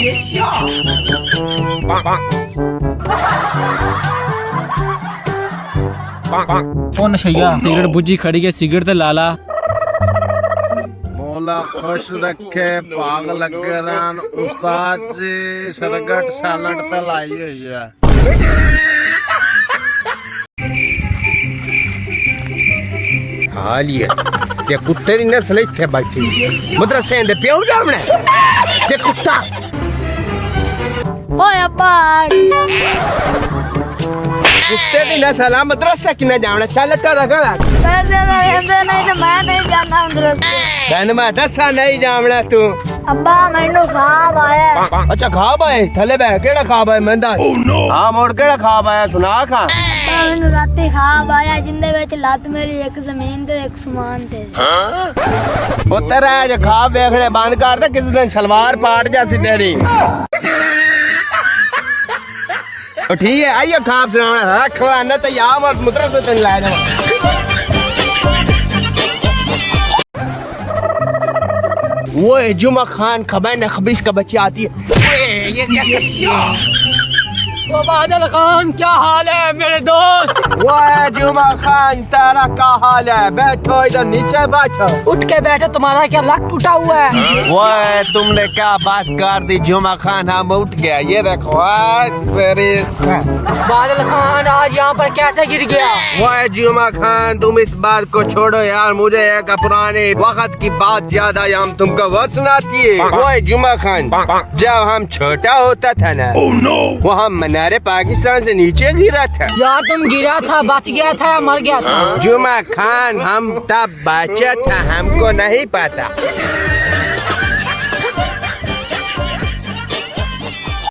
别笑。ਉਹ ਨਸ਼ਈਆ cigarette ਬੁੱਝੀ ਖੜੀ ਹੈ cigarette ਤੇ ਲਾ ਲਾ ਮੌਲਾ ਖੁਸ਼ ਰੱਖੇ ਭਾਗ ਲੱਗੇ ਰਹਿਣ ਉਸਤਾਦ ਜੀ ਸਰਗਟ ਸਾਲਟ ਤੇ ਲਾਈ ਹੋਈ ਹੈ ਹਾਲੀਆ ਤੇ ਕੁੱਤੇ ਦੀ ਨਸਲ ਇੱਥੇ ਬੈਠੀ ਮਦਰਸੇ ਦੇ ਪਿਓ ਜਾਵਣਾ ਤੇ ਕੁੱਤਾ ਓਏ ਅੱਬਾ कुत्ते दी नस्ल है मदरसा किने जावना चल टरा गला पैसे नहीं तो मैं नहीं जाना मदरसे तन मैं दसा नहीं जावना तू अब्बा मैनू ख्वाब आया अच्छा ख्वाब आए थले बह केड़ा ख्वाब आया मंदा हां मोड़ केड़ा ख्वाब आया सुना खा मैनू राती ख्वाब आया जिंदे विच लत मेरी एक जमीन ते एक समान ते ओ तेरा जो ख्वाब देखने बंद कर दे किसी दिन सलवार पाट जासी तेरी ठीक है आइए खाब सुनाना रख लाना तो यार मत मदरसे तेन लाया जावा वो जुमा खान खबैन खबीस का बच्ची आती है ये क्या ਉਹ ਬਾਦਲ ਖਾਨ ਕੀ ਹਾਲ ਹੈ ਮੇਰੇ ਦੋਸਤ वो जुमा खान तेरा क्या हाल है बैठो इधर नीचे बैठो उठ के बैठे तुम्हारा क्या लक टूटा हुआ है वो तुमने क्या बात कर दी जुमा खान हम उठ गया ये देखो तेरी बादल खान आज यहाँ पर कैसे गिर गया वो जुमा खान तुम इस बात को छोड़ो यार मुझे एक पुराने वक्त की बात याद आई हम तुमको वो सुनाती है वो जुमा खान जब हम छोटा होता था ना वो हम मनारे पाकिस्तान से नीचे गिरा था यार तुम गिरा था बच गया था या मर गया था जुमा खान हम तब बच्चा था हमको नहीं पता